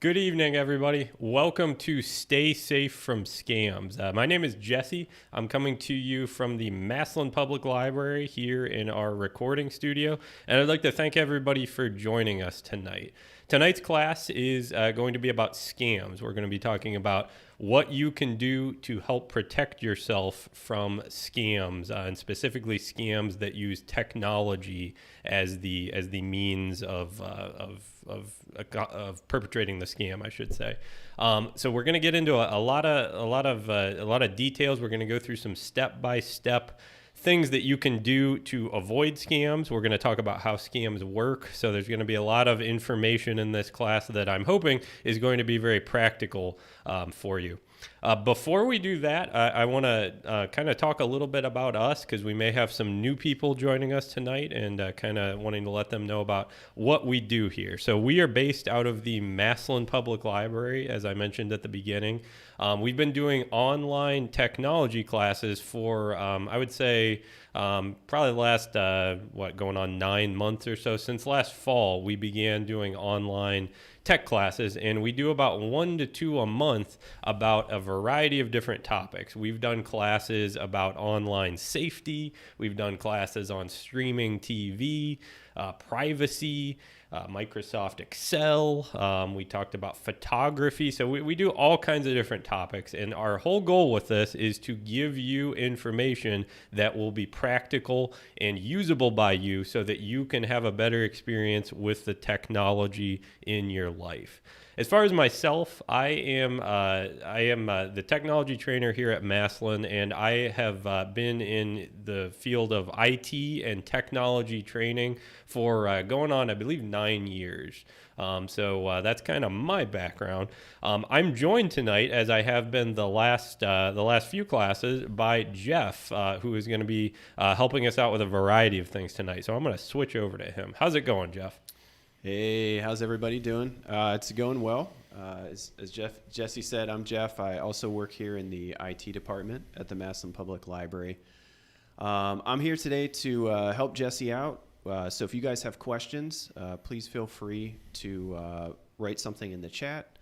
Good evening, everybody. Welcome to Stay Safe from Scams. My name is Jesse. I'm coming to you from the Massillon Public Library here in our recording studio, and I'd like to thank everybody for joining us tonight. Tonight's class is going to be about scams. We're going to be talking about what you can do to help protect yourself from scams, and specifically scams that use technology as the means of perpetrating the scam, I should say. So we're going to get into a lot of details. We're going to go through some step-by-step things that you can do to avoid scams. We're going to talk about how scams work. So there's going to be a lot of information in this class that I'm hoping is going to be very practical for you. Before we do that, I want to kind of talk a little bit about us because we may have some new people joining us tonight and kind of wanting to let them know about what we do here. So we are based out of the Massillon Public Library, as I mentioned at the beginning. We've been doing online technology classes for, I would say, probably the last, going on 9 months or so. Since last fall, we began doing online tech classes, and we do about 1 to 2 a month about a variety of different topics. We've done classes about online safety. We've done classes on streaming TV, privacy, Microsoft Excel. We talked about photography. So we do all kinds of different topics. And our whole goal with this is to give you information that will be practical and usable by you so that you can have a better experience with the technology in your life. As far as myself, I am the technology trainer here at Massillon, and I have been in the field of IT and technology training for going on, I believe, 9 years. So that's kind of my background. I'm joined tonight, as I have been the last few classes, by Jeff, who is going to be helping us out with a variety of things tonight. So I'm going to switch over to him. How's it going, Jeff? Hey, how's everybody doing? It's going well. As Jesse said, I'm Jeff. I also work here in the IT department at the Massillon Public Library. I'm here today to help Jesse out. So if you guys have questions, please feel free to write something in the chat.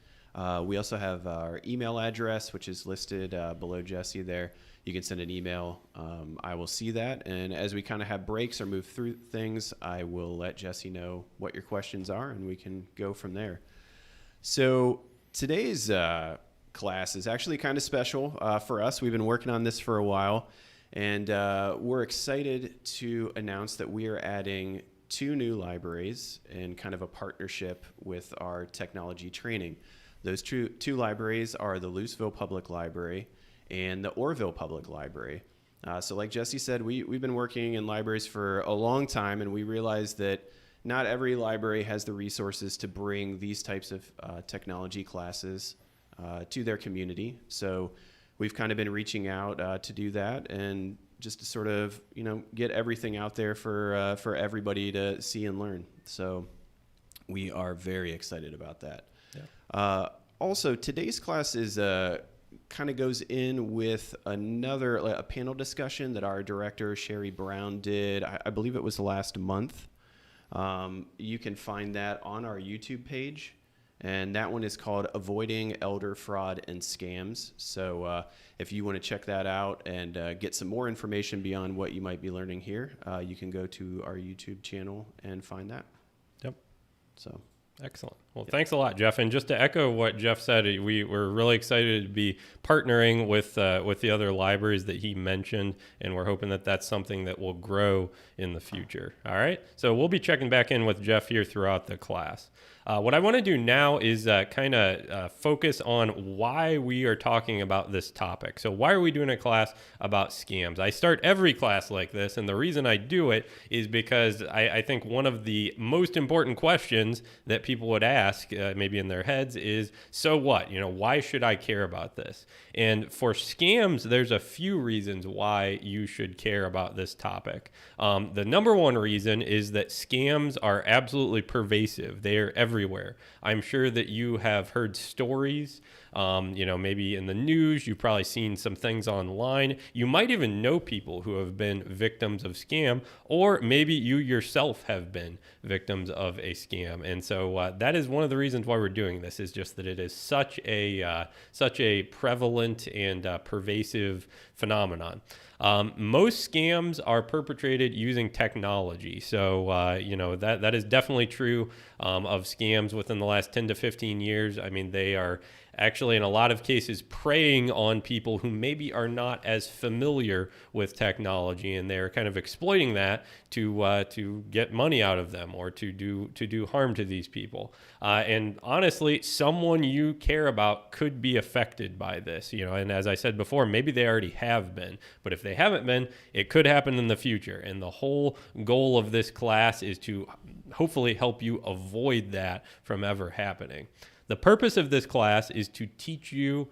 We also have our email address, which is listed below Jesse there. You can send an email. I will see that. And as we kind of have breaks or move through things, I will let Jesse know what your questions are, and we can go from there. So today's class is actually kind of special for us. We've been working on this for a while, and we're excited to announce that we are adding 2 new libraries in kind of a partnership with our technology training. Those two libraries are the Louisville Public Library and the Orrville Public Library. So like Jesse said, we've been working in libraries for a long time, and we realized that not every library has the resources to bring these types of technology classes to their community. So we've kind of been reaching out to do that and just to sort of, get everything out there for everybody to see and learn. So we are very excited about that. Yeah. Also, today's class is kind of goes in with a panel discussion that our director, Sherry Brown, did. I believe it was last month. You can find that on our YouTube page, and that one is called Avoiding Elder Fraud and Scams. So if you want to check that out and get some more information beyond what you might be learning here, you can go to our YouTube channel and find that. Yep. So. Excellent. Well, thanks a lot, Jeff. And just to echo what Jeff said, we're really excited to be partnering with the other libraries that he mentioned, and we're hoping that that's something that will grow in the future. All right. So we'll be checking back in with Jeff here throughout the class. What I want to do now is kind of focus on why we are talking about this topic. So why are we doing a class about scams? I start every class like this, and the reason I do it is because I think one of the most important questions that people would ask, maybe in their heads, is, so what? Why should I care about this? And for scams, there's a few reasons why you should care about this topic. The number one reason is that scams are absolutely pervasive. They are everywhere. I'm sure that you have heard stories Maybe in the news, you've probably seen some things online. You might even know people who have been victims of scam, or maybe you yourself have been victims of a scam. And so that is one of the reasons why we're doing this, is just that it is such a prevalent and pervasive phenomenon. Most scams are perpetrated using technology. So, that is definitely true of scams within the last 10 to 15 years. I mean, they are actually in a lot of cases preying on people who maybe are not as familiar with technology, and they're kind of exploiting that to get money out of them, or to do harm to these people. And honestly, someone you care about could be affected by this, and as I said before, maybe they already have been, but if they haven't been, it could happen in the future. And the whole goal of this class is to hopefully help you avoid that from ever happening. The purpose of this class is to teach you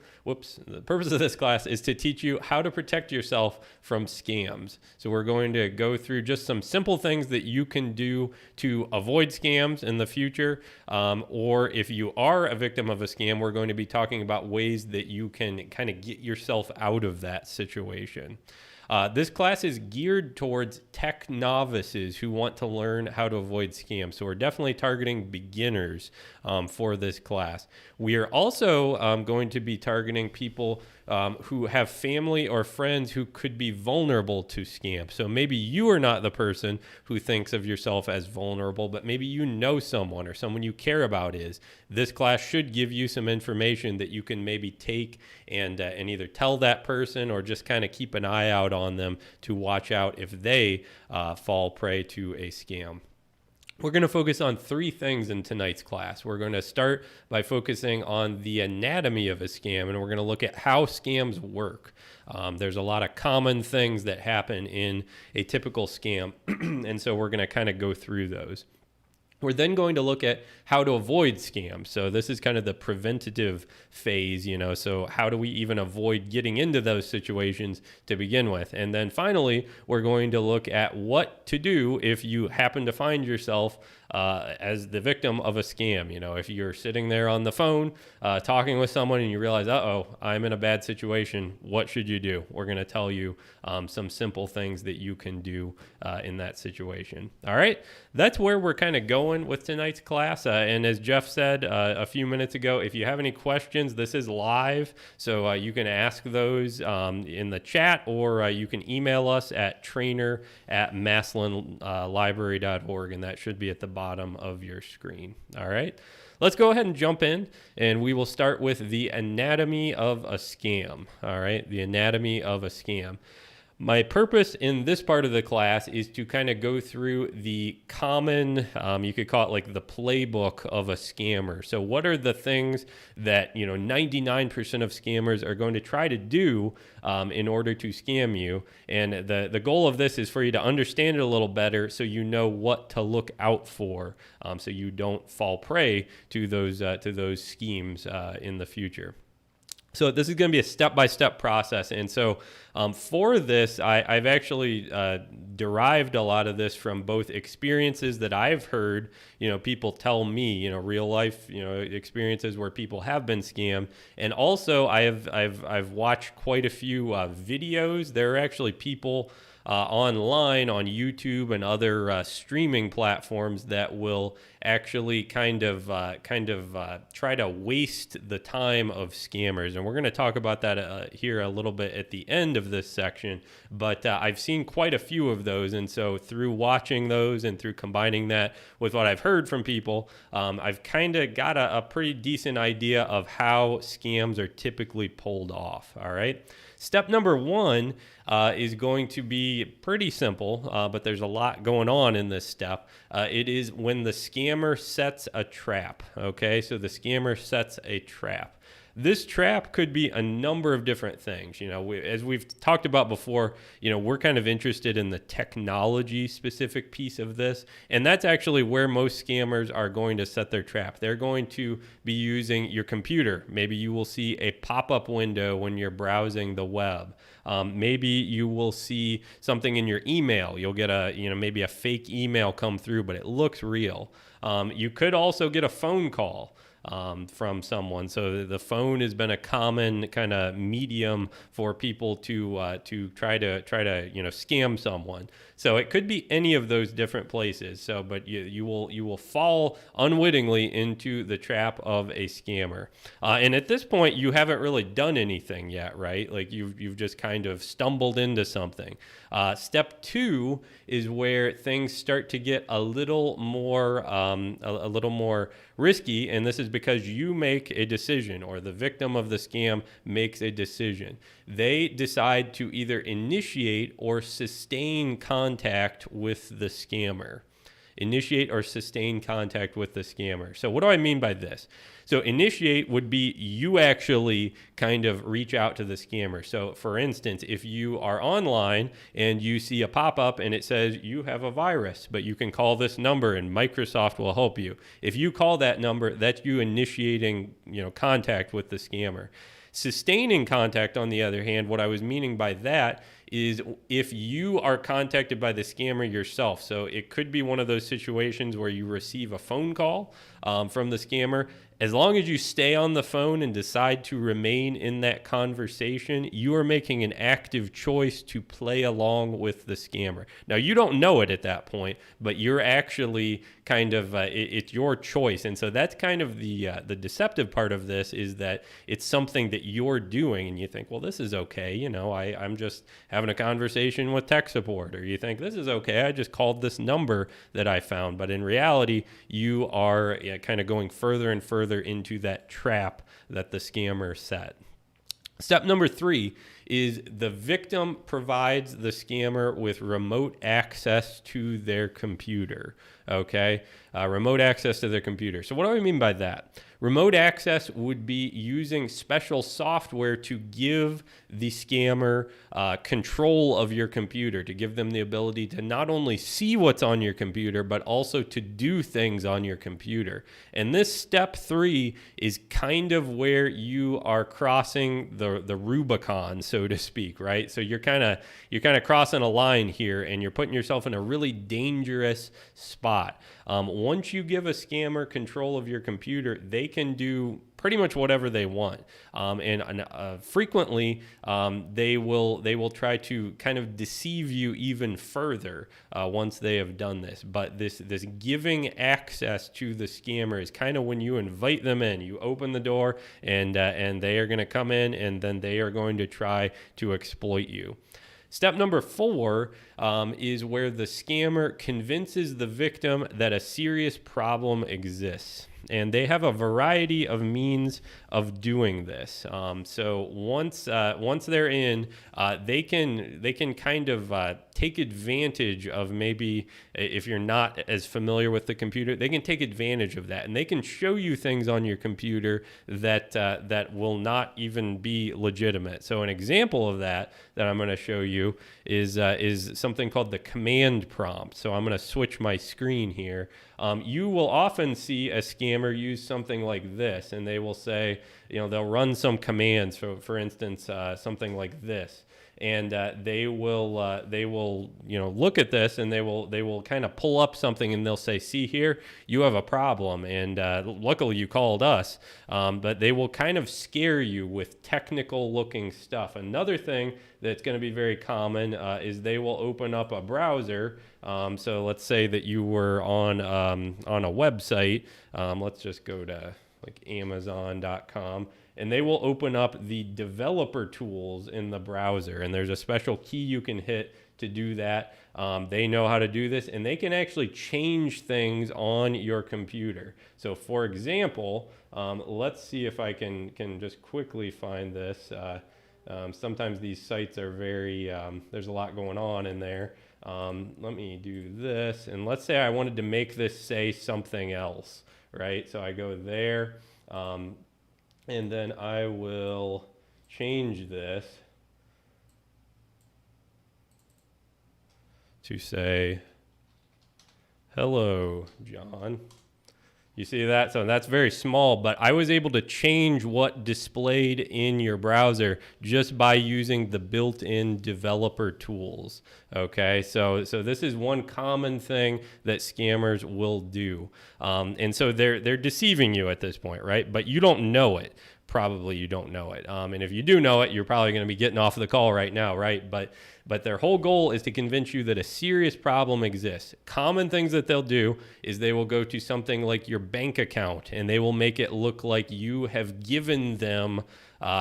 how to protect yourself from scams. So we're going to go through just some simple things that you can do to avoid scams in the future. Or if you are a victim of a scam, we're going to be talking about ways that you can kind of get yourself out of that situation. This class is geared towards tech novices who want to learn how to avoid scams. So we're definitely targeting beginners for this class. We are also going to be targeting people who have family or friends who could be vulnerable to scams. So maybe you are not the person who thinks of yourself as vulnerable, but maybe you know someone, or someone you care about is. This class should give you some information that you can maybe take and either tell that person, or just kind of keep an eye out on them to watch out if they fall prey to a scam. We're going to focus on three things in tonight's class. We're going to start by focusing on the anatomy of a scam, and we're going to look at how scams work. There's a lot of common things that happen in a typical scam, and so we're going to kind of go through those. We're then going to look at how to avoid scams. So this is kind of the preventative phase, so how do we even avoid getting into those situations to begin with? And then finally, we're going to look at what to do if you happen to find yourself as the victim of a scam. If you're sitting there on the phone talking with someone and you realize, I'm in a bad situation, what should you do? We're going to tell you some simple things that you can do in that situation. All right, that's where we're kind of going with tonight's class. And as Jeff said a few minutes ago, if you have any questions, this is live, so you can ask those in the chat, or you can email us at trainer@masslandlibrary.org, and that should be at the bottom of your screen. All right, let's go ahead and jump in, and we will start with the anatomy of a scam. All right, the anatomy of a scam. My purpose in this part of the class is to kind of go through the common, you could call it like the playbook of a scammer. So what are the things that 99% of scammers are going to try to do in order to scam you? And the goal of this is for you to understand it a little better, so you know what to look out for, so you don't fall prey to those schemes in the future. So this is going to be a step-by-step process. And so for this, I've actually derived a lot of this from both experiences that I've heard, people tell me, real life, experiences where people have been scammed. And also I've watched quite a few videos. There are actually people online on YouTube and other streaming platforms that will actually kind of try to waste the time of scammers. And we're going to talk about that here a little bit at the end of this section. But I've seen quite a few of those. And so through watching those and through combining that with what I've heard from people, I've kind of got a pretty decent idea of how scams are typically pulled off. All right. Step number one is going to be pretty simple, but there's a lot going on in this step. It is when the scammer sets a trap. Okay, so the scammer sets a trap. This trap could be a number of different things. As we've talked about before, we're kind of interested in the technology specific piece of this. And that's actually where most scammers are going to set their trap. They're going to be using your computer. Maybe you will see a pop-up window when you're browsing the web. Maybe you will see something in your email. You'll get maybe a fake email come through, but it looks real. You could also get a phone call. from someone. So the phone has been a common kind of medium for people to try to scam someone. So it could be any of those different places. So, but you will fall unwittingly into the trap of a scammer. And at this point, you haven't really done anything yet, right? Like you've just kind of stumbled into something. Step two is where things start to get a little more risky, and this is because you make a decision, or the victim of the scam makes a decision. They decide to either initiate or sustain contact with the scammer. Initiate or sustain contact with the scammer. So what do I mean by this? So initiate would be you actually kind of reach out to the scammer. So for instance, if you are online and you see a pop-up and it says you have a virus, but you can call this number and Microsoft will help you. If you call that number, that's you initiating, contact with the scammer. Sustaining contact, on the other hand, what I was meaning by that is if you are contacted by the scammer yourself. So it could be one of those situations where you receive a phone call from the scammer. As long as you stay on the phone and decide to remain in that conversation, you are making an active choice to play along with the scammer. Now, you don't know it at that point, but you're actually kind of, it's your choice. And so that's kind of the deceptive part of this, is that it's something that you're doing and you think, well, this is okay. I'm just having a conversation with tech support. Or you think, this is okay, I just called this number that I found. But in reality, you are kind of going further and further into that trap that the scammer set. Step number 3 is the victim provides the scammer with remote access to their computer. Okay, remote access to their computer. So what do I mean by that? Remote access would be using special software to give the scammer control of your computer, to give them the ability to not only see what's on your computer, but also to do things on your computer. And this step 3 is kind of where you are crossing the Rubicon, so to speak, right? So you're kind of crossing a line here, and you're putting yourself in a really dangerous spot. Once you give a scammer control of your computer, they can do pretty much whatever they want. Frequently, they will try to kind of deceive you even further once they have done this. But this giving access to the scammer is kind of when you invite them in. You open the door, and they are going to come in, and then they are going to try to exploit you. Step number 4 is where the scammer convinces the victim that a serious problem exists. And they have a variety of means of doing this. So once they're in, they can kind of take advantage of, maybe if you're not as familiar with the computer, they can take advantage of that, and they can show you things on your computer that will not even be legitimate. So an example of that I'm going to show you is something called the command prompt. So I'm going to switch my screen here. You will often see a scammer use something like this, and they will say, they'll run some commands. For instance, something like this, and they will look at this, and they will kind of pull up something, and they'll say, see here, you have a problem, and luckily you called us. But they will kind of scare you with technical looking stuff. Another thing that's going to be very common is they will open up a browser. So let's say that you were on a website. Let's just go to like Amazon.com, and they will open up the developer tools in the browser, and there's a special key you can hit to do that. They know how to do this, and they can actually change things on your computer. So for example, let's see if I can just quickly find this. Sometimes these sites are very, there's a lot going on in there. Let me do this, and let's say I wanted to make this say something else, right? So I go there, and then I will change this to say, hello, John. You see that? So that's very small, but I was able to change what displayed in your browser just by using the built-in developer tools. Okay, so this is one common thing that scammers will do, and so they're deceiving you at this point, right? But you don't know it. Probably you don't know it, and if you do know it, you're probably going to be getting off the call right now, right? But their whole goal is to convince you that a serious problem exists. Common things that they'll do is they will go to something like your bank account and they will make it look like you have given them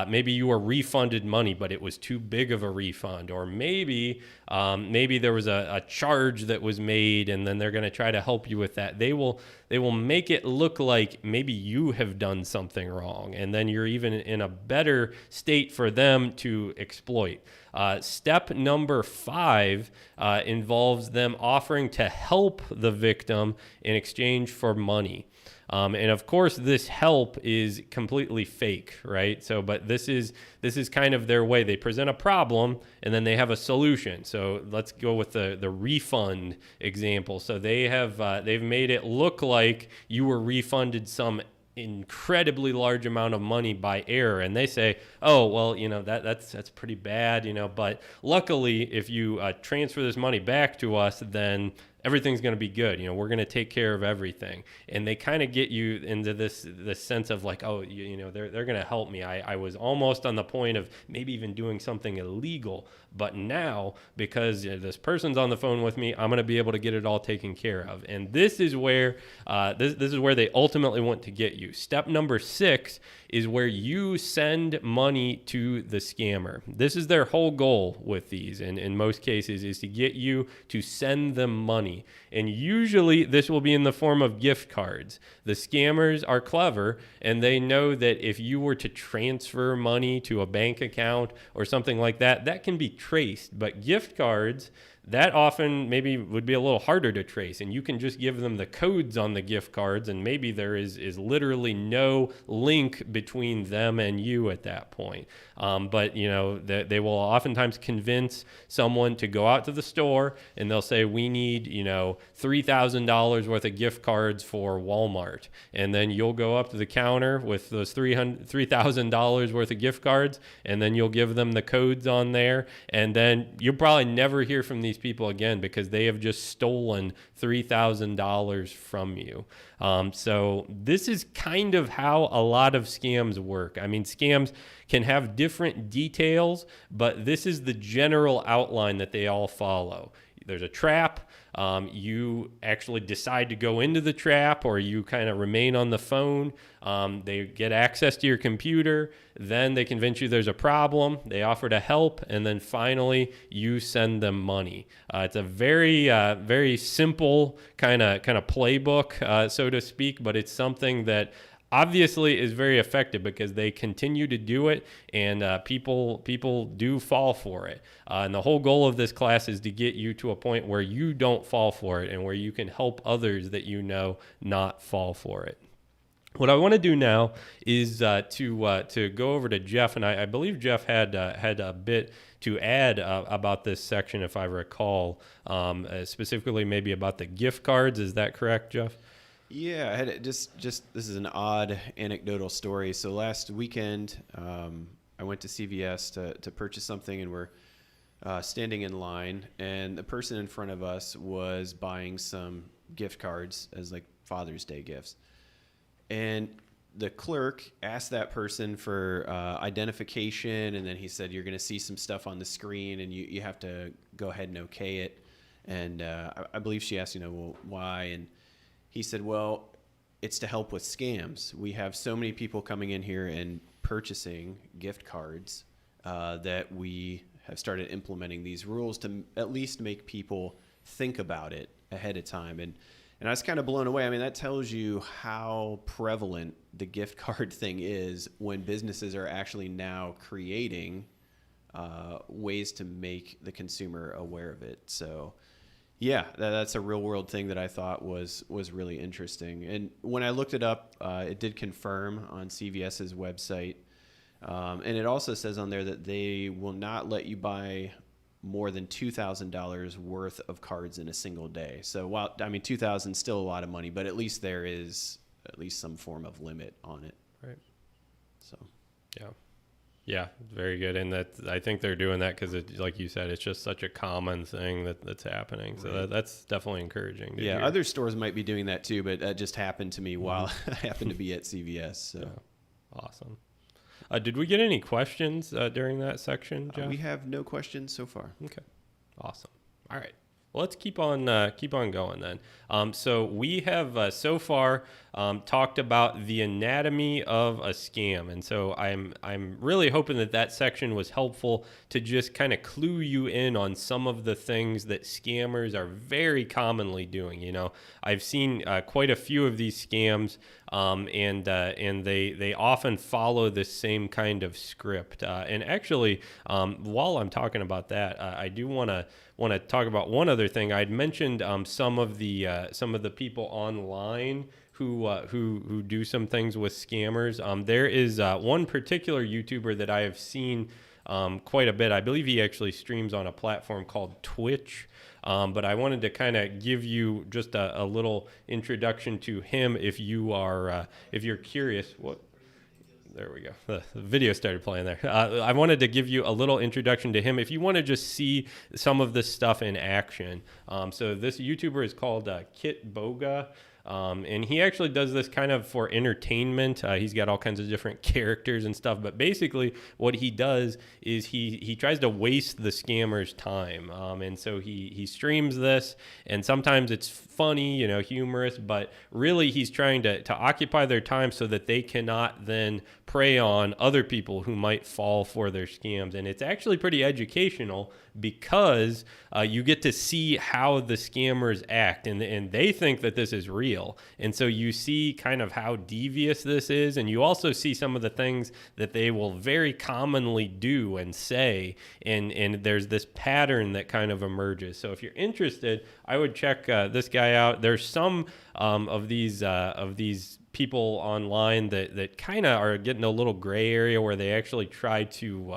maybe you were refunded money, but it was too big of a refund, or maybe there was a charge that was made, and then they're going to try to help you with that. They will make it look like maybe you have done something wrong, and then you're even in a better state for them to exploit. Step number 5 involves them offering to help the victim in exchange for money. And of course, this help is completely fake, right? So, but this is kind of their way. They present a problem and then they have a solution. So let's go with the refund example. So they've made it look like you were refunded some incredibly large amount of money by error, and they say, oh well, that's pretty bad, but luckily if you transfer this money back to us, then everything's going to be good. We're going to take care of everything. And they kind of get you into this sense of like, oh, they're going to help me. I was almost on the point of maybe even doing something illegal, but now because this person's on the phone with me, I'm going to be able to get it all taken care of. And this is where this is where they ultimately want to get you. Step number 6 is where you send money to the scammer. This is their whole goal with these, and in most cases is to get you to send them money. And usually this will be in the form of gift cards. The scammers are clever, and they know that if you were to transfer money to a bank account or something like that, that can be traced. But gift cards, that often maybe would be a little harder to trace, and you can just give them the codes on the gift cards, and maybe there is literally no link between them and you at that point. But they will oftentimes convince someone to go out to the store, and they'll say, we need $3,000 worth of gift cards for Walmart, and then you'll go up to the counter with those $3,000 worth of gift cards, and then you'll give them the codes on there, and then you'll probably never hear from these people again because they have just stolen $3,000 from you. So this is kind of how a lot of scams work. I mean, scams can have different details, but this is the general outline that they all follow. There's a trap. You actually decide to go into the trap, or you kind of remain on the phone. They get access to your computer. Then they convince you there's a problem. They offer to help. And then finally, you send them money. It's a very, very simple kind of playbook, so to speak, but it's something that obviously is very effective because they continue to do it, and people do fall for it. And the whole goal of this class is to get you to a point where you don't fall for it and where you can help others that not fall for it. What I want to do now is to go over to Jeff, and I believe Jeff had a bit to add about this section, if I recall, specifically maybe about the gift cards. Is that correct, Jeff? Yeah, I had just this is an odd anecdotal story. So last weekend, I went to CVS to purchase something, and we're standing in line, and the person in front of us was buying some gift cards as like Father's Day gifts. And the clerk asked that person for identification, and then he said, you're going to see some stuff on the screen, and you have to go ahead and okay it. And I believe she asked, well, why? And he said, well, it's to help with scams. We have so many people coming in here and purchasing gift cards that we have started implementing these rules to at least make people think about it ahead of time. And I was kind of blown away. I mean, that tells you how prevalent the gift card thing is when businesses are actually now creating ways to make the consumer aware of it. So yeah, that's a real world thing that I thought was really interesting. And when I looked it up, it did confirm on CVS's website. And it also says on there that they will not let you buy more than $2,000 worth of cards in a single day. So while, I mean, $2,000 is still a lot of money, but at least there is at least some form of limit on it. Right. So. Yeah. Yeah, very good. And that, I think they're doing that because, like you said, it's just such a common thing that's happening. So Right. That's definitely encouraging to Yeah, hear. other stores might be doing that too, but that just happened to me while I happened to be at CVS. So. Yeah. Awesome. Did we get any questions during that section, Jeff? We have no questions so far. Okay. Awesome. All right. Well, let's keep on going then. So we have so far talked about the anatomy of a scam, and so I'm really hoping that section was helpful to just kind of clue you in on some of the things that scammers are very commonly doing. You know, I've seen quite a few of these scams, and they often follow the same kind of script. And actually, while I'm talking about that, I do want to talk about one other thing. I'd mentioned some of the people online who do some things with scammers. There is one particular YouTuber that I have seen quite a bit. I believe he actually streams on a platform called Twitch. But I wanted to kind of give you just a little introduction to him if you're curious. What? There we go. The video started playing there. I wanted to give you a little introduction to him if you want to just see some of this stuff in action. So this YouTuber is called Kitboga. And he actually does this kind of for entertainment. He's got all kinds of different characters and stuff. But basically what he does is he tries to waste the scammer's time. And so he streams this, and sometimes it's funny, you know, humorous, but really he's trying to occupy their time so that they cannot then prey on other people who might fall for their scams. And it's actually pretty educational because you get to see how the scammers act, and they think that this is real. And so you see kind of how devious this is, and you also see some of the things that they will very commonly do and say, and there's this pattern that kind of emerges. So if you're interested, I would check this guy out. There's some of these people online that kind of are getting a little gray area where they actually try to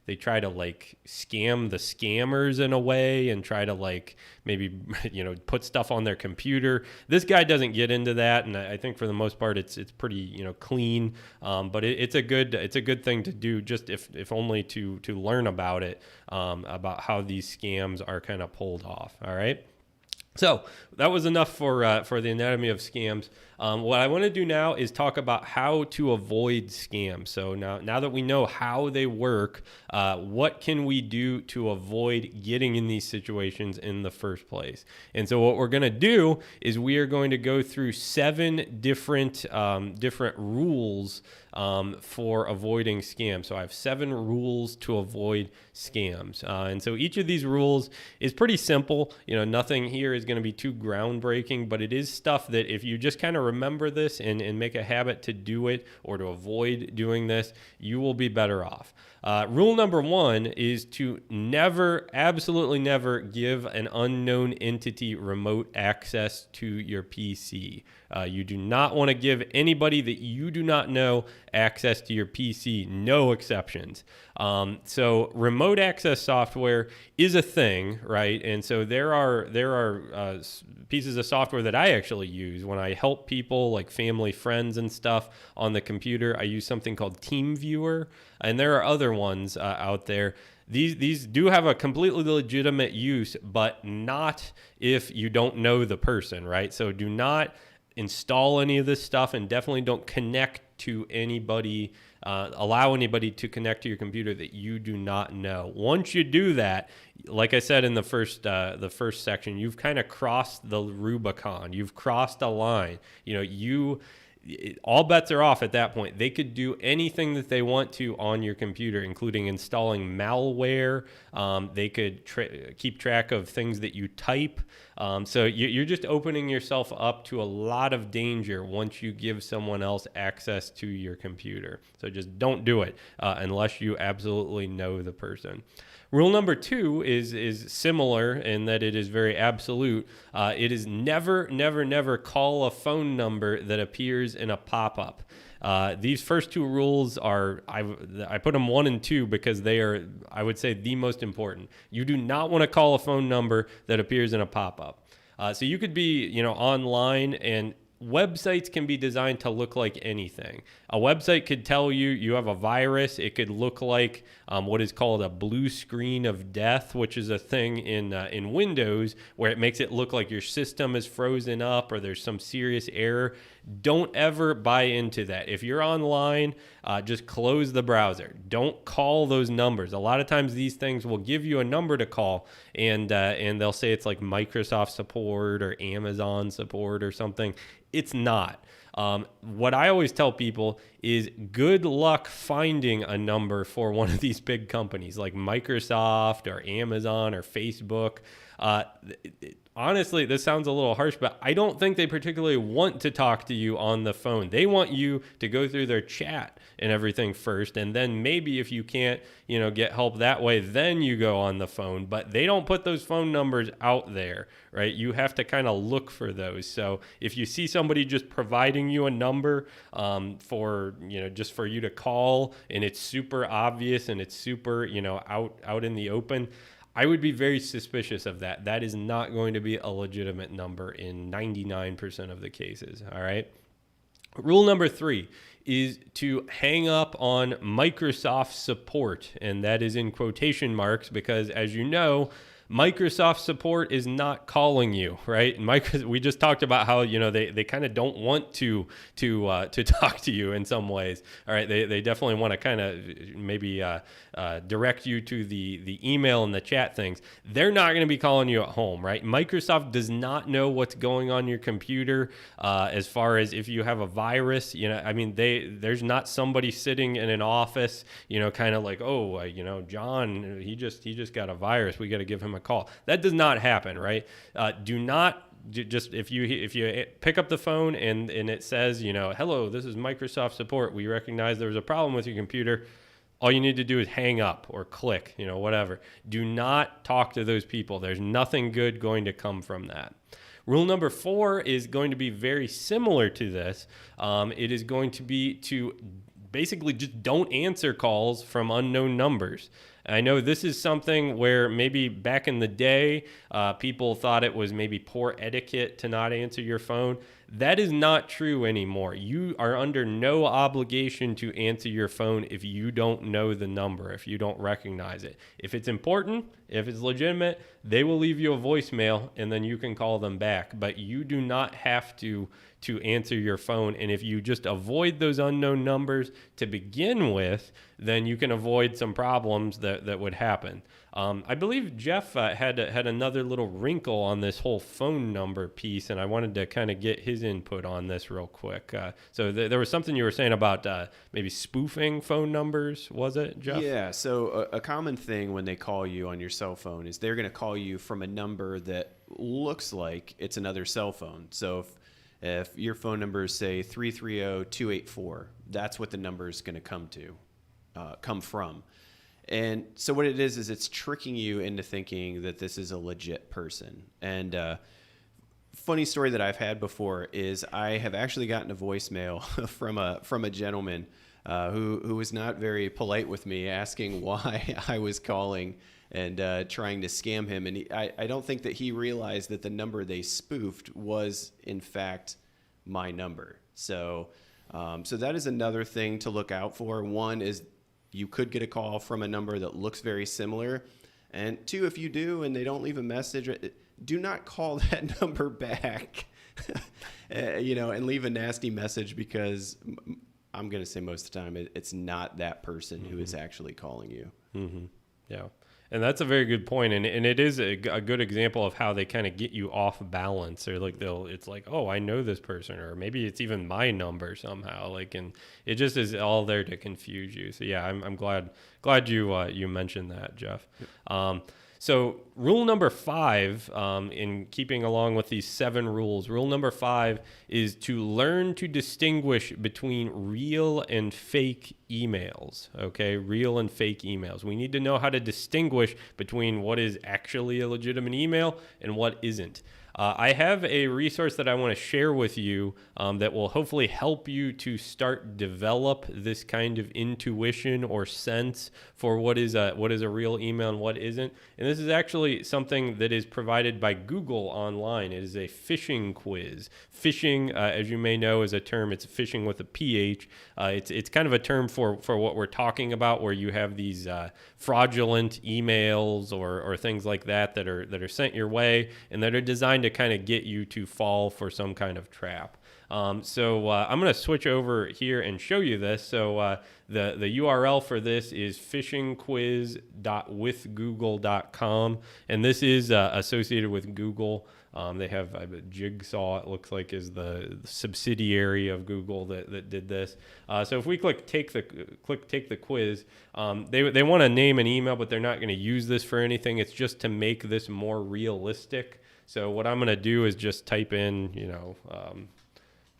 like scam the scammers in a way and try to like maybe, you know, put stuff on their computer. This guy doesn't get into that, and I think for the most part it's pretty, you know, clean. But it's a good thing to do, just if only to learn about it, about how these scams are kind of pulled off. All right. So that was enough for the anatomy of scams. What I want to do now is talk about how to avoid scams. So now that we know how they work, what can we do to avoid getting in these situations in the first place? And so what we're going to do is we are going to go through 7 different rules for avoiding scams. So I have 7 rules to avoid scams. And so each of these rules is pretty simple. You know, nothing here is going to be too groundbreaking, but it is stuff that if you just kind of remember this and make a habit to do it or to avoid doing this, you will be better off. Rule number 1 is to absolutely never give an unknown entity remote access to your PC. You do not want to give anybody that you do not know access to your PC, no exceptions. So remote access software is a thing, right? And so there are pieces of software that I actually use when I help people, like family, friends, and stuff on the computer. I use something called TeamViewer, and there are other ones out there. These do have a completely legitimate use, but not if you don't know the person, right? So do not install any of this stuff, and definitely don't connect to anybody, allow anybody to connect to your computer that you do not know. Once you do that, like I said in the first section, you've kind of crossed the Rubicon. You've crossed a line. You know, all bets are off at that point. They could do anything that they want to on your computer, including installing malware. They could keep track of things that you type. So you're just opening yourself up to a lot of danger once you give someone else access to your computer. So just don't do it unless you absolutely know the person. Rule number 2 is similar in that it is very absolute. It is never call a phone number that appears in a pop-up. These first 2 rules I put them 1 and 2 because they are, I would say, the most important. You do not want to call a phone number that appears in a pop-up. So you could be, you know, online, and websites can be designed to look like anything. A website could tell you you have a virus. It could look like what is called a blue screen of death, which is a thing in Windows where it makes it look like your system is frozen up or there's some serious error. Don't ever buy into that. If you're online, just close the browser. Don't call those numbers. A lot of times these things will give you a number to call, and they'll say it's like Microsoft support or Amazon support or something. It's not. What I always tell people is good luck finding a number for one of these big companies like Microsoft or Amazon or Facebook. Honestly, this sounds a little harsh, but I don't think they particularly want to talk to you on the phone. They want you to go through their chat and everything first, and then maybe if you can't, get help that way, then you go on the phone. But they don't put those phone numbers out there, right? You have to kind of look for those. So if you see somebody just providing you a number for, just for you to call, and it's super obvious and it's super, out in the open, I would be very suspicious of that. That is not going to be a legitimate number in 99% of the cases, all right? Rule number 3 is to hang up on Microsoft support, and that is in quotation marks because, as you know, Microsoft support is not calling you, right? We just talked about how they kind of don't want to talk to you in some ways. All right, they definitely want to kind of maybe direct you to the email and the chat things. They're not going to be calling you at home, right? Microsoft does not know what's going on your computer as far as if you have a virus. There's not somebody sitting in an office, kind of like, John, he just got a virus. We got to give him a call. That does not happen, right? Do not just if you pick up the phone and it says, hello, this is Microsoft support. We recognize there was a problem with your computer. All you need to do is hang up or click, whatever. Do not talk to those people. There's nothing good going to come from that. Rule number 4 is going to be very similar to this. It is going to be to basically just don't answer calls from unknown numbers. I know this is something where maybe back in the day, people thought it was maybe poor etiquette to not answer your phone. That is not true anymore. You are under no obligation to answer your phone if you don't know the number, if you don't recognize it. If it's important, if it's legitimate, they will leave you a voicemail and then you can call them back. But you do not have to answer your phone. And if you just avoid those unknown numbers to begin with, then you can avoid some problems that would happen. I believe Jeff had another little wrinkle on this whole phone number piece, and I wanted to kind of get his input on this real quick. So there was something you were saying about maybe spoofing phone numbers, was it, Jeff? Yeah, so a common thing when they call you on your cell phone is they're going to call you from a number that looks like it's another cell phone. So if your phone number is, say, 330-284, that's what the number is going to come from. And so what it is it's tricking you into thinking that this is a legit person. And funny story that I've had before is I have actually gotten a voicemail from a gentleman who was not very polite with me, asking why I was calling and trying to scam him. And I don't think that he realized that the number they spoofed was, in fact, my number. So that is another thing to look out for. One is you could get a call from a number that looks very similar. And 2, if you do and they don't leave a message, do not call that number back, and leave a nasty message, because I'm going to say most of the time it's not that person who is actually calling you. Mm-hmm. Yeah. And that's a very good point. And it is a good example of how they kind of get you off balance, or like it's like, oh, I know this person, or maybe it's even my number somehow. And it just is all there to confuse you. So yeah, I'm glad you mentioned that, Jeff. So rule number 5, in keeping along with these 7 rules, rule number 5 is to learn to distinguish between real and fake emails. Okay, real and fake emails. We need to know how to distinguish between what is actually a legitimate email and what isn't. I have a resource that I want to share with you that will hopefully help you to start develop this kind of intuition or sense for what is a real email and what isn't. And this is actually something that is provided by Google online. It is a phishing quiz. Phishing, as you may know, is a term. It's phishing with a PH. It's kind of a term for what we're talking about, where you have these fraudulent emails or things like that are sent your way and that are designed to kind of get you to fall for some kind of trap. So I'm going to switch over here and show you this. So the URL for this is phishingquiz.withgoogle.com, and this is associated with Google. They have Jigsaw, it looks like, is the subsidiary of Google that did this. So if we click take the quiz, they want to name an email, but they're not going to use this for anything. It's just to make this more realistic. So what I'm going to do is just type in,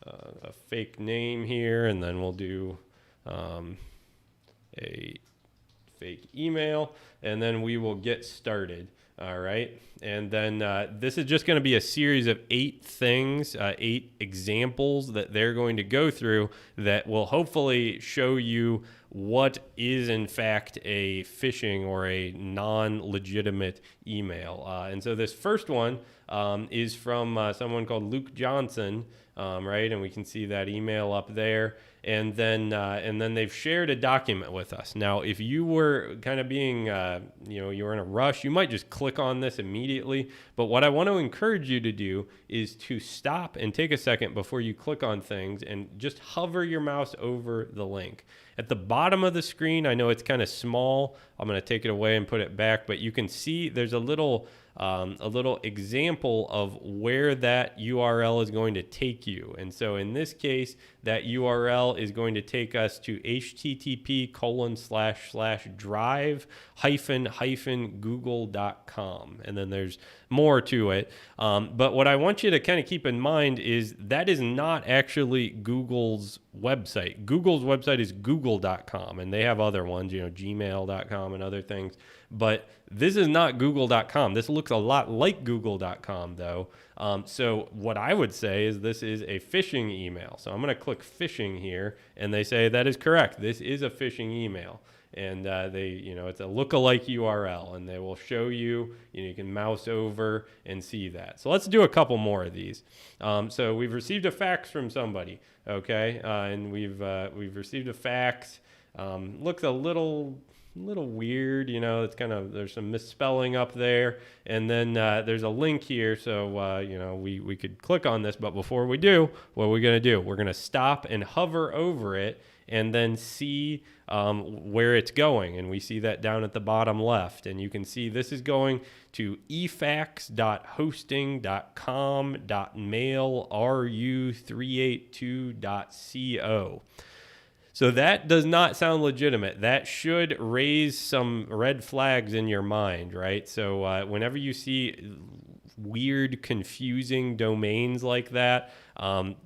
a fake name here, and then we'll do a fake email, and then we will get started. All right. And then this is just going to be a series of 8 things, 8 examples that they're going to go through that will hopefully show you what is in fact a phishing or a non-legitimate email. And so this first one is from someone called Luke Johnson, right? And we can see that email up there. And then they've shared a document with us. Now, if you were kind of being, you were in a rush, you might just click on this immediately. But what I want to encourage you to do is to stop and take a second before you click on things and just hover your mouse over the link. At the bottom of the screen, I know it's kind of small. I'm going to take it away and put it back, but you can see there's a little example of where that URL is going to take you. And so in this case, that URL is going to take us to http://drive-google.com. And then there's more to it. But what I want you to kind of keep in mind is that is not actually Google's website. Google's website is google.com, and they have other ones, gmail.com and other things. But this is not google.com. This looks a lot like google.com, though. So what I would say is this is a phishing email. So I'm going to click phishing here, and they say that is correct. This is a phishing email. And it's a lookalike URL, and they will show you, you can mouse over and see that. So let's do a couple more of these. So we've received a fax from somebody, okay? And we've received a fax. Looks a little weird, it's kind of, there's some misspelling up there, and then there's a link here, so we could click on this, but before we do, what are we going to do? We're going to stop and hover over it and then see where it's going, and we see that down at the bottom left, and you can see this is going to efax.hosting.com.mailru382.co. So that does not sound legitimate. That should raise some red flags in your mind, right? So whenever you see weird, confusing domains like that,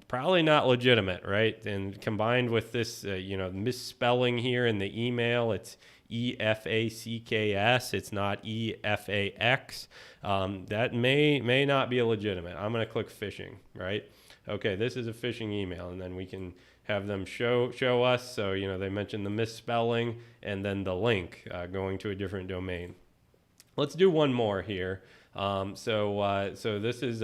probably not legitimate, right? And combined with this, misspelling here in the email, it's EFACKS, it's not EFAX. That may not be legitimate. I'm going to click phishing, right? Okay, this is a phishing email, and then we can have them show us. So, they mentioned the misspelling and then the link going to a different domain. Let's do one more here. So this is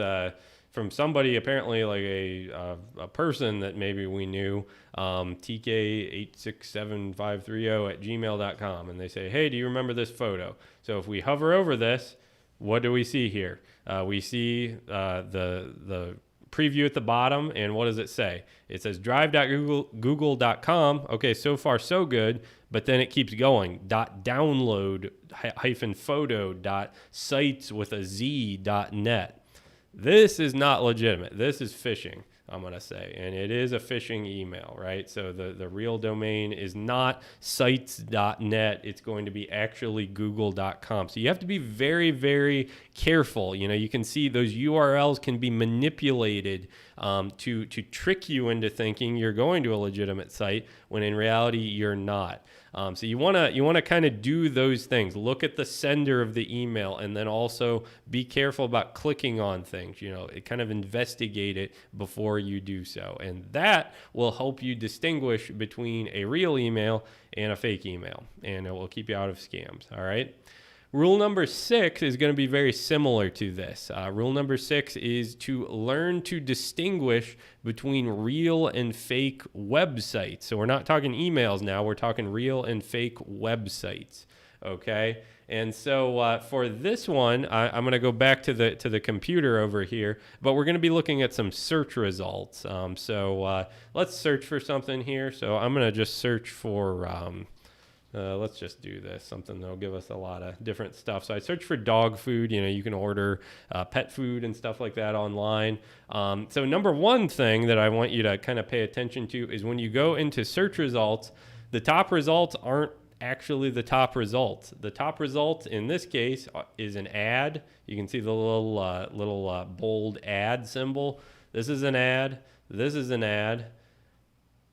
from somebody, apparently like a person that maybe we knew, tk867530@gmail.com. And they say, hey, do you remember this photo? So if we hover over this, what do we see here? We see the preview at the bottom, and what does it say? It says drive.google.com. Okay, so far so good, but then it keeps going. .download -photo .sites with a z.net. This is not legitimate. This is phishing, I'm going to say, and it is a phishing email, right? So the real domain is not sites.net. It's going to be actually google.com. So you have to be very, very careful. You can see those URLs can be manipulated to trick you into thinking you're going to a legitimate site when in reality you're not. So you want to kind of do those things. Look at the sender of the email, and then also be careful about clicking on things. Kind of investigate it before you do so, and that will help you distinguish between a real email and a fake email, and it will keep you out of scams. All right. Rule number 6 is going to be very similar to this. Rule number 6 is to learn to distinguish between real and fake websites. So we're not talking emails now, we're talking real and fake websites. Okay. And so for this one, I'm going to go back to the computer over here, but we're going to be looking at some search results. So let's search for something here. So I'm going to just search for, let's just do this, something that'll give us a lot of different stuff. So I search for dog food. You can order pet food and stuff like that online. So number one thing that I want you to kind of pay attention to is when you go into search results, the top results aren't actually the top results. The top result in this case is an ad. You can see the little bold ad symbol. This is an ad. This is an ad.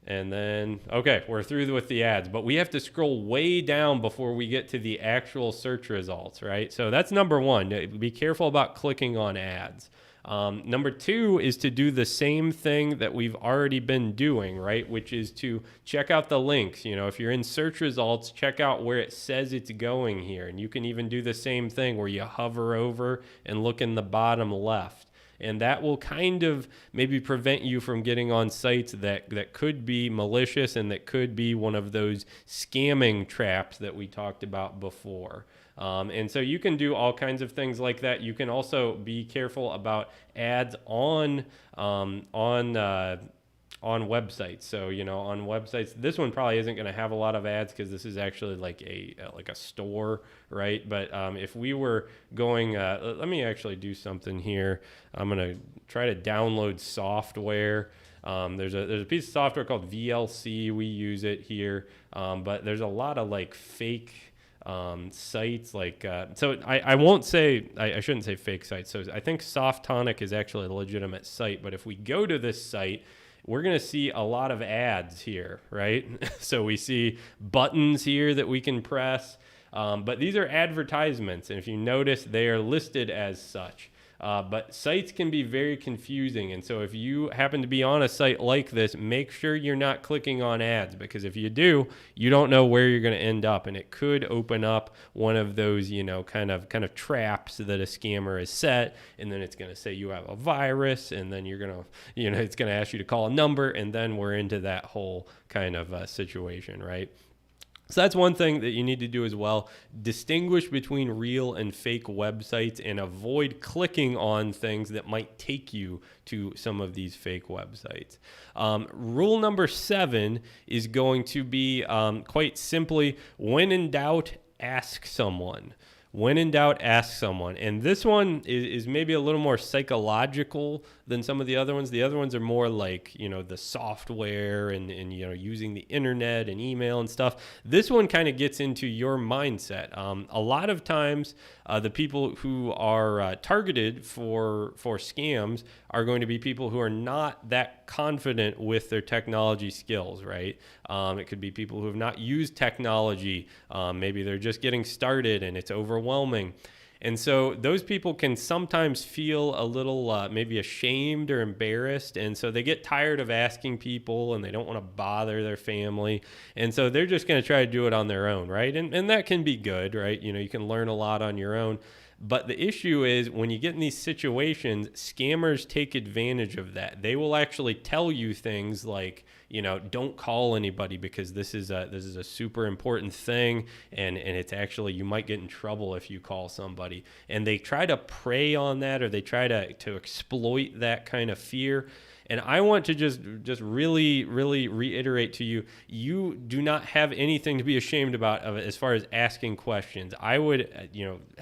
And then, okay, we're through with the ads, but we have to scroll way down before we get to the actual search results, right? So that's number one. Be careful about clicking on ads. Number 2 is to do the same thing that we've already been doing, right? Which is to check out the links. If you're in search results, check out where it says it's going here. And you can even do the same thing where you hover over and look in the bottom left. And that will kind of maybe prevent you from getting on sites that could be malicious and that could be one of those scamming traps that we talked about before. And so you can do all kinds of things like that. You can also be careful about ads on websites. So, on websites, this one probably isn't going to have a lot of ads because this is actually like a store, right? But if we were going, let me actually do something here. I'm going to try to download software. There's a piece of software called VLC. We use it here, but there's a lot of like fake sites so I won't say I shouldn't say fake sites. So I think Softonic is actually a legitimate site, but if we go to this site, we're going to see a lot of ads here, right? So we see buttons here that we can press, but these are advertisements, and if you notice, they are listed as such. But sites can be very confusing, and so if you happen to be on a site like this, make sure you're not clicking on ads, because if you do, you don't know where you're going to end up, and it could open up one of those, kind of traps that a scammer has set, and then it's going to say you have a virus, and then you're going to, it's going to ask you to call a number, and then we're into that whole kind of situation, right? So that's one thing that you need to do as well. Distinguish between real and fake websites and avoid clicking on things that might take you to some of these fake websites. Rule number 7 is going to be quite simply, when in doubt, ask someone. When in doubt, ask someone. And this one is maybe a little more psychological than some of the other ones. The other ones are more like, the software and using the internet and email and stuff. This one kind of gets into your mindset. A lot of times, the people who are targeted for scams are going to be people who are not that confident with their technology skills, right? It could be people who have not used technology. Maybe they're just getting started and it's overwhelming. And so those people can sometimes feel a little maybe ashamed or embarrassed. And so they get tired of asking people and they don't want to bother their family. And so they're just going to try to do it on their own, right? And that can be good, right? You can learn a lot on your own. But the issue is when you get in these situations, scammers take advantage of that. They will actually tell you things like, don't call anybody because this is a super important thing, and it's actually, you might get in trouble if you call somebody. And they try to prey on that, or they try to exploit that kind of fear. And I want to just really, really reiterate to you, you do not have anything to be ashamed about of it as far as asking questions. I would,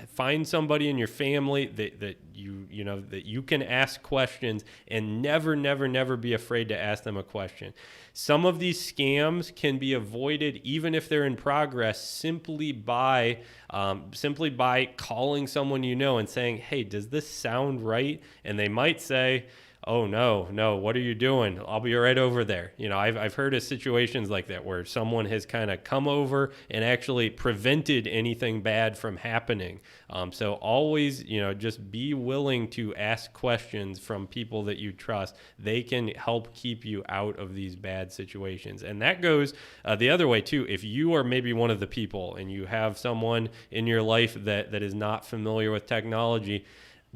find somebody in your family that you can ask questions, and never be afraid to ask them a question. Some of these scams can be avoided even if they're in progress simply by calling someone and saying, hey, does this sound right? And they might say, oh no, what are you doing? I'll be right over there. I've heard of situations like that where someone has kind of come over and actually prevented anything bad from happening. So always, just be willing to ask questions from people that you trust. They can help keep you out of these bad situations. And that goes the other way too. If you are maybe one of the people and you have someone in your life that is not familiar with technology,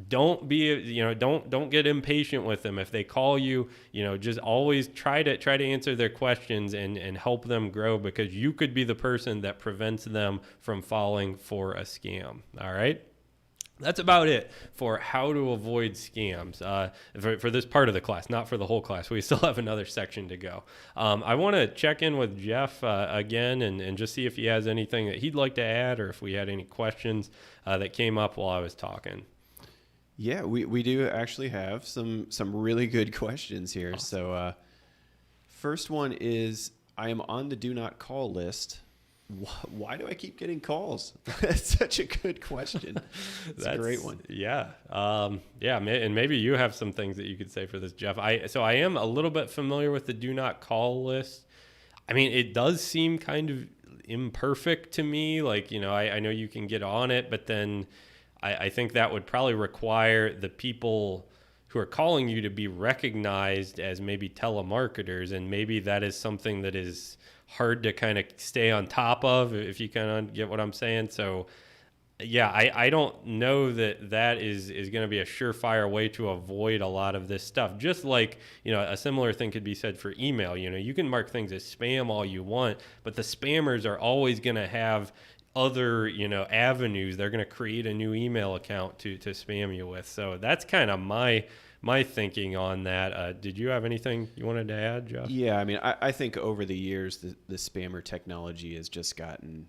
don't be, don't get impatient with them. If they call you, just always try to answer their questions and help them grow, because you could be the person that prevents them from falling for a scam. All right. That's about it for how to avoid scams for this part of the class, not for the whole class. We still have another section to go. I want to check in with Jeff again and just see if he has anything that he'd like to add, or if we had any questions that came up while I was talking. Yeah, we do actually have some really good questions here. Awesome. So first one is, I am on the do not call list. Why do I keep getting calls? That's such a good question. That's a great one. Yeah. Yeah. And maybe you have some things that you could say for this, Jeff. So I am a little bit familiar with the do not call list. I mean, it does seem kind of imperfect to me. Like, I know you can get on it, but then I think that would probably require the people who are calling you to be recognized as maybe telemarketers. And maybe that is something that is hard to kind of stay on top of, if you kind of get what I'm saying. So yeah, I don't know that is going to be a surefire way to avoid a lot of this stuff. Just like, a similar thing could be said for email. You can mark things as spam all you want, but the spammers are always going to have other, avenues. They're going to create a new email account to spam you with. So that's kind of my thinking on that. Did you have anything you wanted to add, Jeff? Yeah, I mean, I think over the years, the spammer technology has just gotten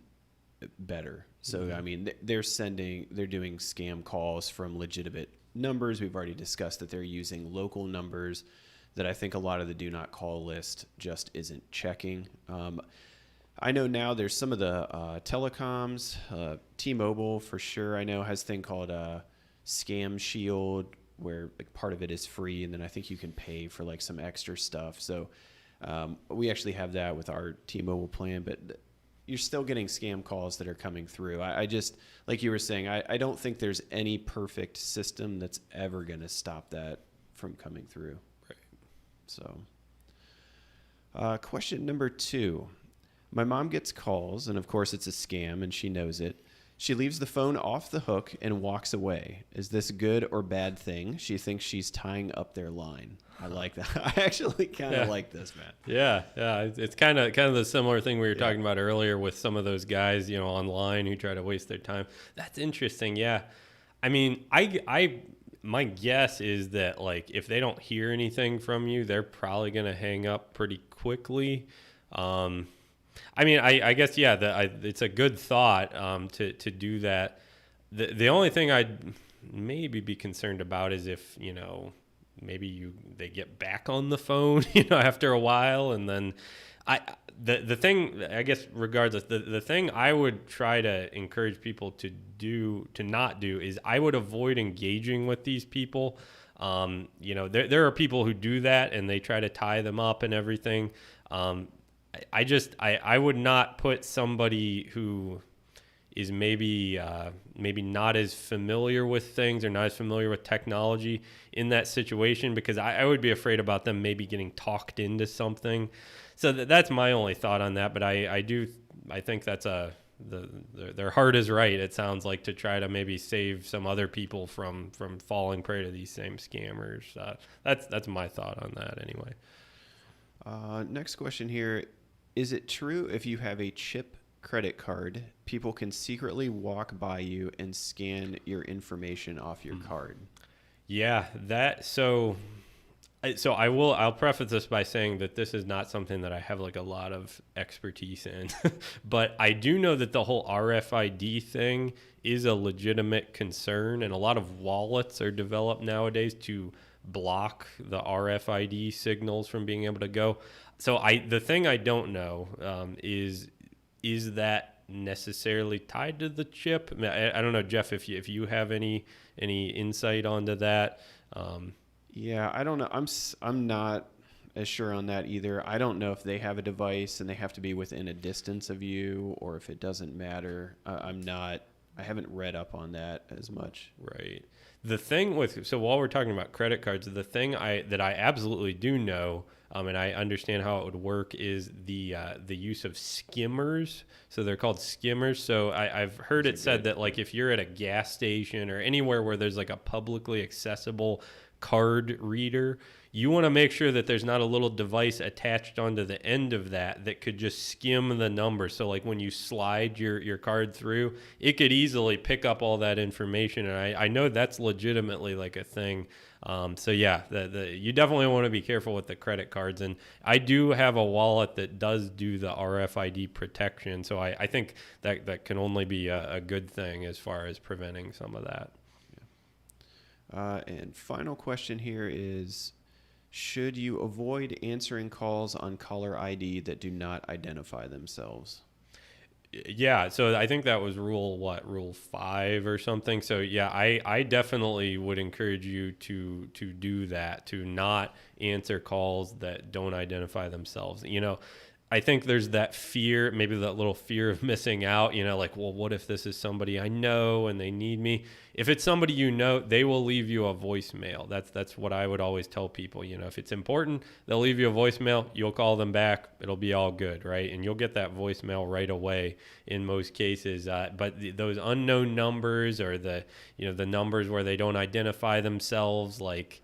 better. So, I mean, they're doing scam calls from legitimate numbers. We've already discussed that they're using local numbers that I think a lot of the do not call list just isn't checking. I know now there's some of the telecoms, T-Mobile for sure, I know has a thing called Scam Shield, where like part of it is free, and then I think you can pay for like some extra stuff. So we actually have that with our T-Mobile plan, but you're still getting scam calls that are coming through. I just, like you were saying, I don't think there's any perfect system that's ever going to stop that from coming through. Right. So question number 2. My mom gets calls, and of course it's a scam, and she knows it. She leaves the phone off the hook and walks away. Is this a good or bad thing? She thinks she's tying up their line. I like that. I actually kind of like this, man. Yeah. It's kind of the similar thing we were talking about earlier with some of those guys, online who try to waste their time. That's interesting. Yeah. I mean, my guess is that, like, if they don't hear anything from you, they're probably going to hang up pretty quickly. I mean, I guess, yeah, it's a good thought to do that. The only thing I'd maybe be concerned about is if, maybe they get back on the phone, after a while. And then the thing, I guess, regardless, the thing I would try to encourage people to not do is I would avoid engaging with these people. There are people who do that and they try to tie them up and everything. I would not put somebody who is maybe not as familiar with things or not as familiar with technology in that situation, because I would be afraid about them maybe getting talked into something. So that's my only thought on that. But I think that's their heart is right. It sounds like, to try to maybe save some other people from falling prey to these same scammers. That's my thought on that anyway. Next question here. Is it true if you have a chip credit card, people can secretly walk by you and scan your information off your card? Yeah, so I'll preface this by saying that this is not something that I have like a lot of expertise in, but I do know that the whole RFID thing is a legitimate concern, and a lot of wallets are developed nowadays to block the RFID signals from being able to go. So the thing I don't know is that necessarily tied to the chip? I don't know, Jeff, if you have any insight onto that. Yeah, I don't know. I'm not as sure on that either. I don't know if they have a device and they have to be within a distance of you, or if it doesn't matter. I'm not. I haven't read up on that as much. Right. The thing with, so while we're talking about credit cards, the thing that I absolutely do know, and I understand how it would work, is the use of skimmers. So they're called skimmers. So I've heard it said that, like, if you're at a gas station or anywhere where there's like a publicly accessible card reader, you want to make sure that there's not a little device attached onto the end of that could just skim the number. So like when you slide your card through, it could easily pick up all that information. And I know that's legitimately like a thing. So yeah, you definitely want to be careful with the credit cards. And I do have a wallet that does do the RFID protection. So I think that can only be a good thing as far as preventing some of that. And final question here is, should you avoid answering calls on caller ID that do not identify themselves? Yeah, so I think that was rule 5 or something. So yeah, I definitely would encourage you to do that, to not answer calls that don't identify themselves. I think there's that fear, maybe that little fear of missing out, like, well, what if this is somebody I know and they need me? If it's somebody you know, they will leave you a voicemail. That's what I would always tell people. If it's important, they'll leave you a voicemail. You'll call them back. It'll be all good, right? And you'll get that voicemail right away in most cases. But those unknown numbers, or the numbers where they don't identify themselves, like,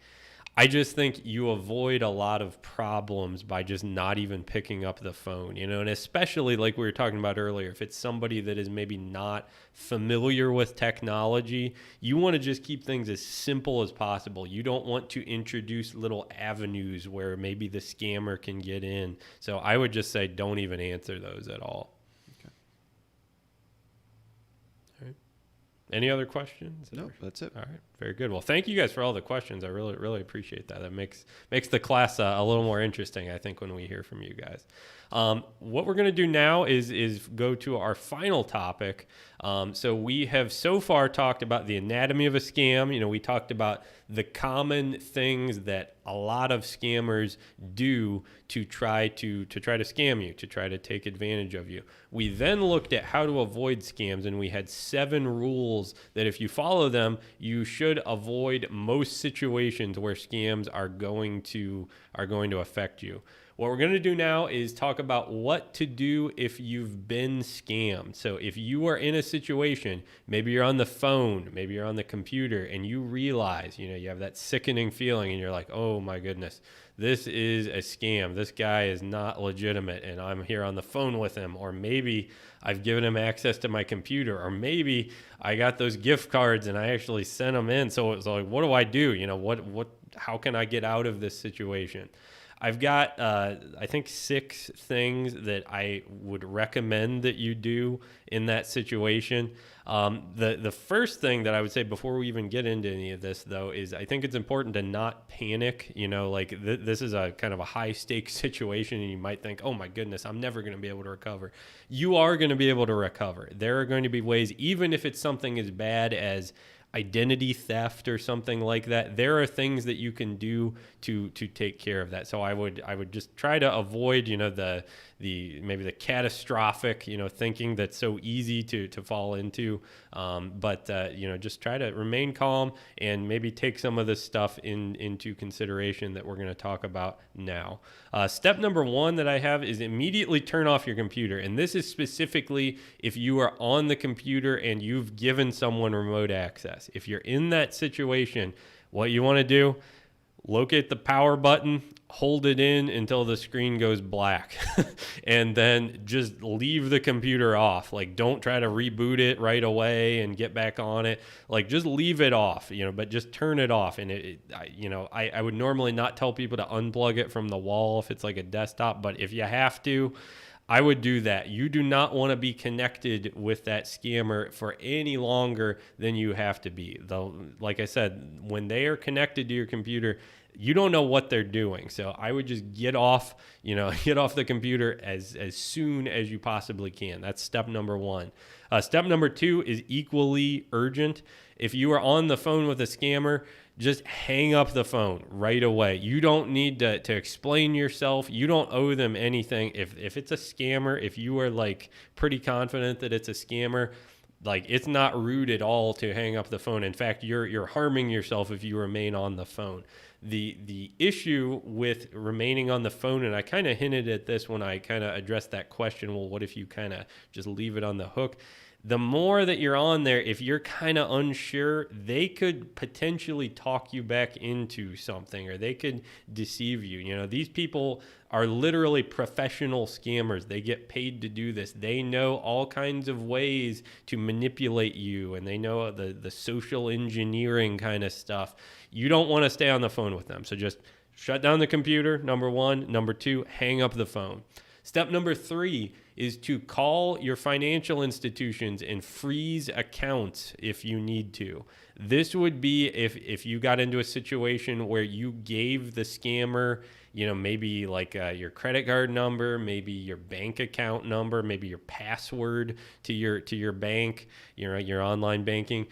I just think you avoid a lot of problems by just not even picking up the phone, and especially like we were talking about earlier, if it's somebody that is maybe not familiar with technology, you want to just keep things as simple as possible. You don't want to introduce little avenues where maybe the scammer can get in. So I would just say don't even answer those at all. Any other questions? No, that's it. All right, very good. Well, thank you guys for all the questions. I really, really appreciate that. That makes the class a little more interesting, I think, when we hear from you guys. What we're going to do now is go to our final topic. So we have so far talked about the anatomy of a scam. We talked about the common things that a lot of scammers do to try to scam you, to try to take advantage of you. We then looked at how to avoid scams, and we had 7 rules that if you follow them, you should avoid most situations where scams are going to affect you. What we're going to do now is talk about what to do if you've been scammed. So if you are in a situation, maybe you're on the phone, maybe you're on the computer, and you realize, you have that sickening feeling and you're like, oh my goodness, this is a scam. This guy is not legitimate and I'm here on the phone with him. Or maybe I've given him access to my computer, or maybe I got those gift cards and I actually sent them in. So it's like, what do I do? How can I get out of this situation? I've got, I think, 6 things that I would recommend that you do in that situation. The first thing that I would say before we even get into any of this, though, is I think it's important to not panic. This is a kind of a high stakes situation, and you might think, oh my goodness, I'm never going to be able to recover. You are going to be able to recover. There are going to be ways, even if it's something as bad as identity theft or something like that, there are things that you can do to take care of that. So I would just try to avoid, maybe the catastrophic, thinking that's so easy to fall into. But just try to remain calm and maybe take some of this stuff into consideration that we're going to talk about now. Step number 1 that I have is immediately turn off your computer. And this is specifically if you are on the computer and you've given someone remote access. If you're in that situation, what you want to do, locate the power button, hold it in until the screen goes black, and then just leave the computer off. Like, don't try to reboot it right away and get back on it. Like, just leave it off, but just turn it off. And I would normally not tell people to unplug it from the wall if it's like a desktop, but if you have to, I would do that. You do not want to be connected with that scammer for any longer than you have to be. Though, like I said, when they are connected to your computer, you don't know what they're doing. So I would just get off the computer as soon as you possibly can. That's step number 1. Step number 2 is equally urgent. If you are on the phone with a scammer, just hang up the phone right away. You don't need to explain yourself. You don't owe them anything. If it's a scammer, if you are like pretty confident that it's a scammer, like it's not rude at all to hang up the phone. In fact, you're harming yourself if you remain on the phone. The issue with remaining on the phone, and I kind of hinted at this when I kind of addressed that question, well, what if you kind of just leave it on the hook? The more that you're on there, if you're kind of unsure, they could potentially talk you back into something, or they could deceive you. You know, these people are literally professional scammers. They get paid to do this. They know all kinds of ways to manipulate you, and they know the social engineering kind of stuff. You don't want to stay on the phone with them. So just shut down the computer, number one. Number two, hang up the phone. Step number 3 is to call your financial institutions and freeze accounts if you need to. This would be if you got into a situation where you gave the scammer, you know, maybe like your credit card number, maybe your bank account number, maybe your password to your bank, your online banking.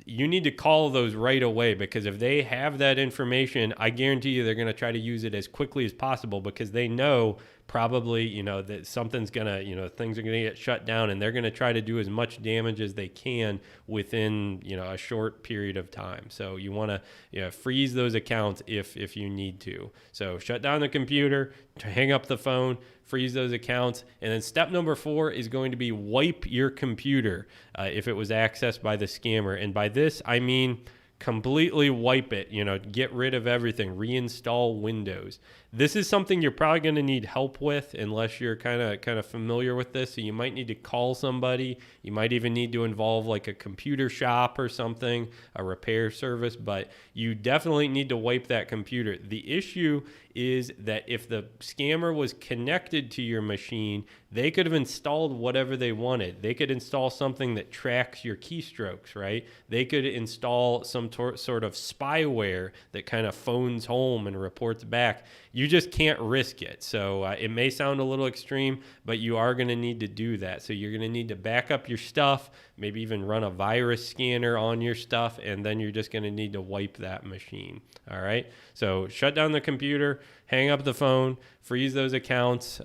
You need to call those right away, because if they have that information, I guarantee you they're going to try to use it as quickly as possible, because they know probably, you know, that something's going to, you know, things are going to get shut down, and they're going to try to do as much damage as they can within, you know, a short period of time. So you want to, you know, freeze those accounts if you need to. So shut down the computer, hang up the phone, freeze those accounts. And then step number 4 is going to be wipe your computer if it was accessed by the scammer. And by this, I mean completely wipe it, you know, get rid of everything, reinstall Windows. This is something you're probably going to need help with unless you're kind of familiar with this. So you might need to call somebody. You might even need to involve like a computer shop or something, a repair service, but you definitely need to wipe that computer. The issue is that if the scammer was connected to your machine, they could have installed whatever they wanted. They could install something that tracks your keystrokes, right? They could install some sort of spyware that kind of phones home and reports back. You just can't risk it. So it may sound a little extreme, but you are going to need to do that. So you're going to need to back up your stuff, maybe even run a virus scanner on your stuff, and then you're just going to need to wipe that machine. All right. So shut down the computer, hang up the phone, freeze those accounts.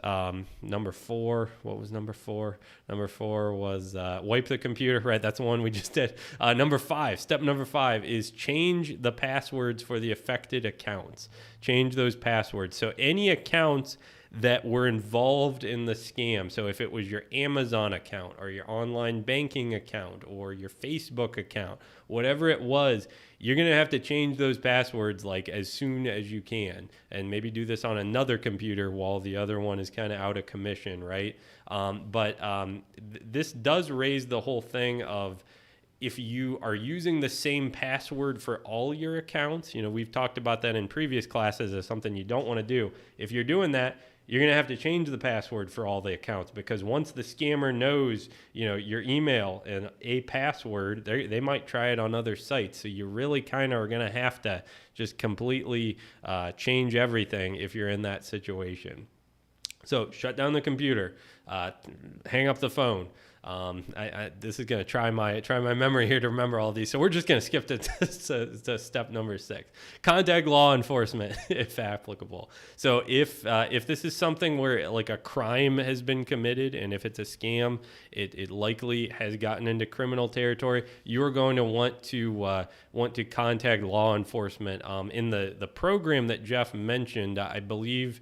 Number 4, what was number 4? Number 4 was wipe the computer. Right. That's the one we just did. Number 5, step number 5 is change the passwords for the affected accounts. Change those passwords. So any accounts that were involved in the scam. So if it was your Amazon account or your online banking account or your Facebook account, whatever it was, you're going to have to change those passwords like as soon as you can, and maybe do this on another computer while the other one is kind of out of commission, right? This does raise the whole thing of, if you are using the same password for all your accounts, you know, we've talked about that in previous classes as something you don't want to do. If you're doing that, you're going to have to change the password for all the accounts, because once the scammer knows, you know, your email and a password, they might try it on other sites. So you really kind of are going to have to just completely change everything if you're in that situation. So shut down the computer, hang up the phone. This is going to try my memory here to remember all these. So we're just going to skip to step number 6. Contact law enforcement if applicable. So if this is something where like a crime has been committed, and if it's a scam, it likely has gotten into criminal territory, you're going to want to contact law enforcement. In the program that Jeff mentioned, I believe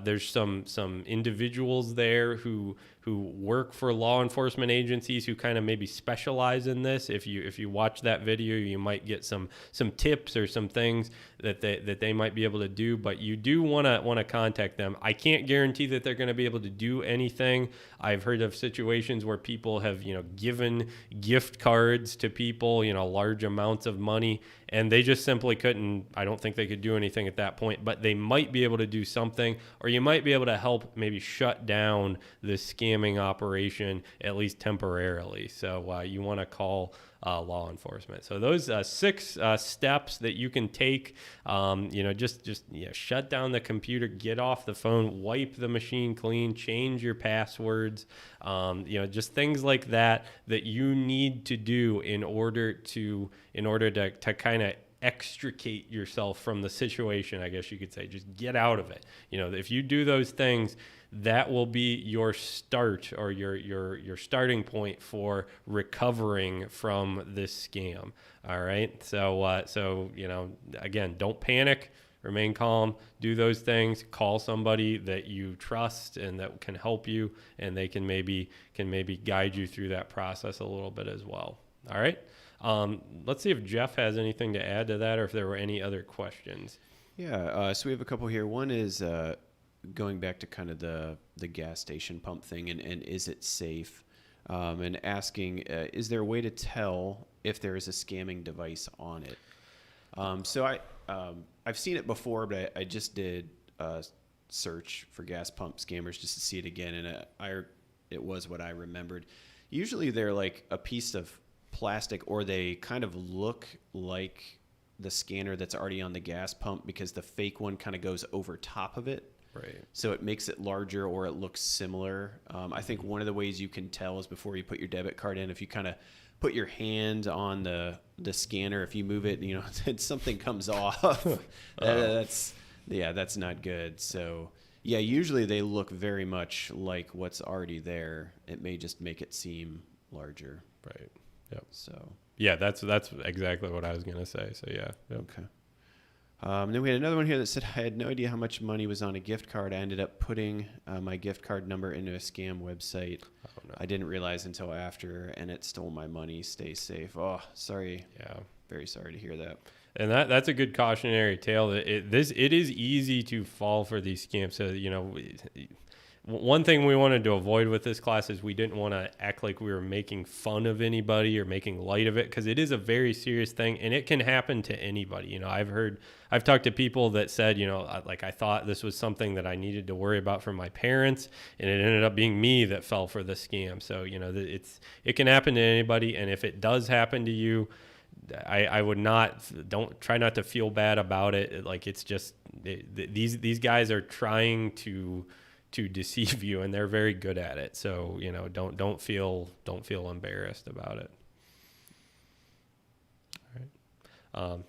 there's some individuals there who work for law enforcement agencies who kind of maybe specialize in this. If you watch that video, you might get some tips or some things that they might be able to do. But you do want to contact them. I can't guarantee that they're going to be able to do anything. I've heard of situations where people have, you know, given gift cards to people, you know, large amounts of money, and they just simply couldn't. I don't think they could do anything at that point, but they might be able to do something, or you might be able to help maybe shut down this scamming operation, at least temporarily. So you want to call law enforcement. So those 6 steps that you can take, just shut down the computer, get off the phone, wipe the machine clean, change your passwords, just things like that you need to do in order to kind of extricate yourself from the situation, I guess you could say. Just get out of it. If you do those things, that will be your start, or your starting point for recovering from this scam. All right. So again, don't panic. Remain calm, do those things, call somebody that you trust and that can help you, and they can maybe guide you through that process a little bit as well. All right. Let's see if Jeff has anything to add to that, or if there were any other questions. Yeah. So we have a couple here. One is going back to kind of the gas station pump thing, and is it safe? And asking, is there a way to tell if there is a scamming device on it? So I've seen it before, but I just did a search for gas pump scammers just to see it again, and it was what I remembered. Usually they're like a piece of plastic, or they kind of look like the scanner that's already on the gas pump, because the fake one kind of goes over top of it. Right. So it makes it larger, or it looks similar. I think one of the ways you can tell is before you put your debit card in, if you kind of put your hand on the scanner, if you move it, something comes off. That's not good. So yeah, usually they look very much like what's already there. It may just make it seem larger. Right. Yep. So yeah, that's exactly what I was gonna say. So yeah. Yep. Okay. Then we had another one here that said, I had no idea how much money was on a gift card. I ended up putting my gift card number into a scam website. Oh, no. I didn't realize until after, and it stole my money. Stay safe. Oh, sorry. Yeah. Very sorry to hear that. And that's a good cautionary tale. That it is easy to fall for these scams. So, one thing we wanted to avoid with this class is we didn't want to act like we were making fun of anybody or making light of it, because it is a very serious thing, and it can happen to anybody. I've talked to people that said, like, I thought this was something that I needed to worry about for my parents, and it ended up being me that fell for the scam. So, it can happen to anybody. And if it does happen to you, I would don't try not to feel bad about it. Like, it's just, these guys are trying to deceive you, and they're very good at it. So, don't feel embarrassed about it. All right.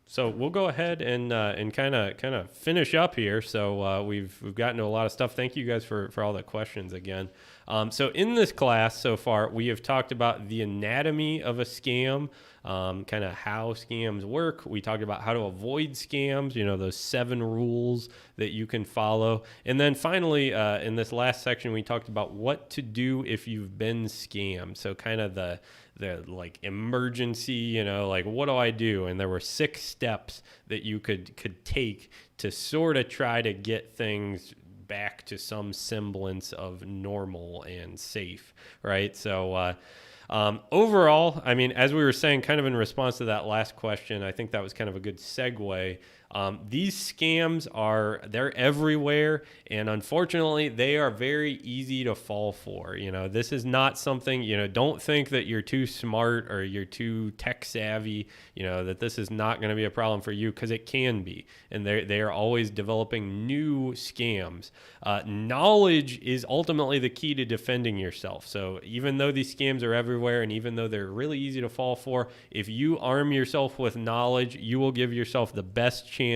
So we'll go ahead and kind of finish up here. So we've gotten to a lot of stuff. Thank you guys for all the questions again. So in this class so far, we have talked about the anatomy of a scam, kind of how scams work. We talked about how to avoid scams, those 7 rules that you can follow. And then finally, in this last section, we talked about what to do if you've been scammed. So kind of the like emergency, like, what do I do? And there were 6 steps that you could take to sort of try to get things back to some semblance of normal and safe, right? So overall, I mean, as we were saying, kind of in response to that last question, I think that was kind of a good segue. These scams they're everywhere, and unfortunately they are very easy to fall for. This is not something, don't think that you're too smart or you're too tech savvy, that this is not going to be a problem for you, because it can be. And they are always developing new scams. Knowledge is ultimately the key to defending yourself. So even though these scams are everywhere, and even though they're really easy to fall for, if you arm yourself with knowledge, you will give yourself the best chance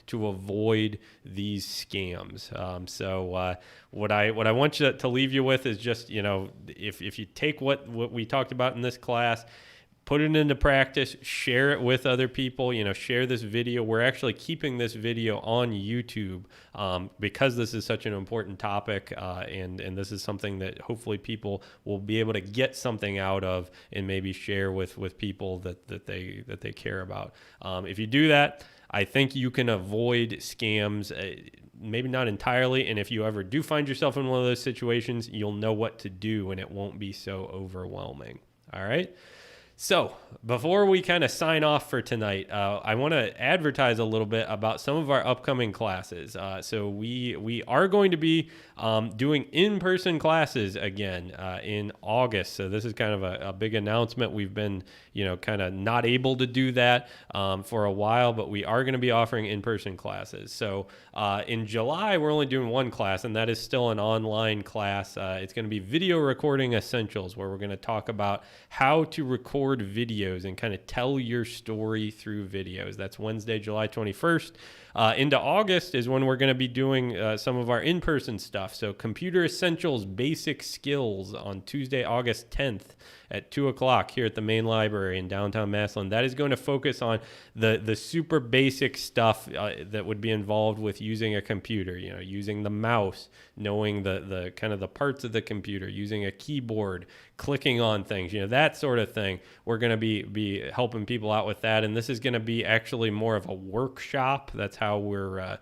to avoid these scams. So what I want you to leave you with is just, if you take what we talked about in this class, put it into practice, share it with other people, share this video. We're actually keeping this video on YouTube because this is such an important topic, and this is something that hopefully people will be able to get something out of and maybe share with people that they care about. If you do that, I think you can avoid scams, maybe not entirely. And if you ever do find yourself in one of those situations, you'll know what to do, and it won't be so overwhelming. All right. So before we kind of sign off for tonight, I want to advertise a little bit about some of our upcoming classes. So we are going to be doing in-person classes again in August. So this is kind of a big announcement. We've been, kind of not able to do that for a while, but we are going to be offering in-person classes. So in July, we're only doing 1 class, and that is still an online class. It's going to be Video Recording Essentials, where we're going to talk about how to record record videos and kind of tell your story through videos. That's Wednesday, July 21st. Into August is when we're going to be doing some of our in-person stuff. So Computer Essentials Basic Skills on Tuesday, August 10th at 2 o'clock here at the main library in downtown Massillon. That is going to focus on the super basic stuff that would be involved with using a computer, using the mouse, knowing the kind of the parts of the computer, using a keyboard, clicking on things, that sort of thing. We're going to be helping people out with that. And this is going to be actually more of a workshop. That's how we're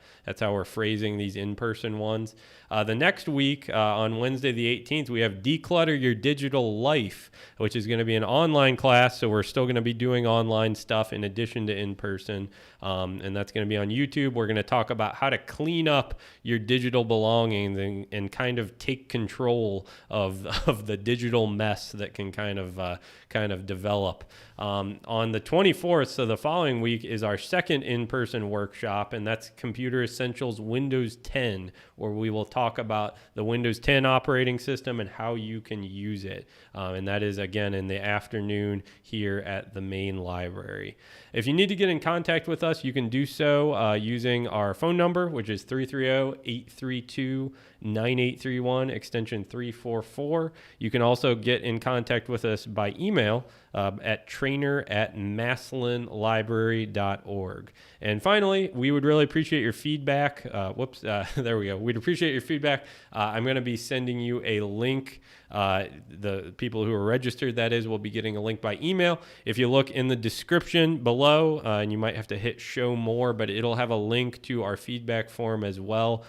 phrasing these in-person ones. The next week, on Wednesday the 18th, we have Declutter Your Digital Life, which is going to be an online class. So we're still going to be doing online stuff in addition to in-person. And that's going to be on YouTube. We're going to talk about how to clean up your digital belongings and kind of take control of the digital mess that can kind of develop. On the 24th, so the following week, is our second in-person workshop, and that's Computer Essentials Windows 10, where we will talk about the Windows 10 operating system and how you can use it. And that is, again, in the afternoon here at the main library. If you need to get in contact with us, you can do so using our phone number, which is 330-832-9831, extension 344. You can also get in contact with us by email at trainer@massillonlibrary.org. And finally, we would really appreciate your feedback. There we go. We'd appreciate your feedback. I'm going to be sending you a link. The people who are registered, that is, will be getting a link by email. If you look in the description below, and you might have to hit show more, but it'll have a link to our feedback form as well.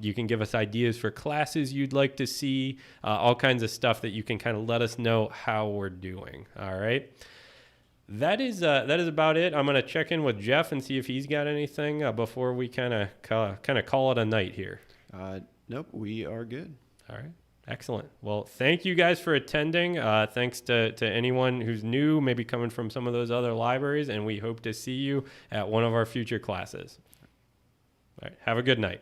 You can give us ideas for classes you'd like to see, all kinds of stuff that you can kind of let us know how we're doing. All right. That is about it. I'm going to check in with Jeff and see if he's got anything before we kind of call it a night here. Nope, we are good. All right. Excellent. Well, thank you guys for attending. Thanks to anyone who's new, maybe coming from some of those other libraries, and we hope to see you at one of our future classes. All right. Have a good night.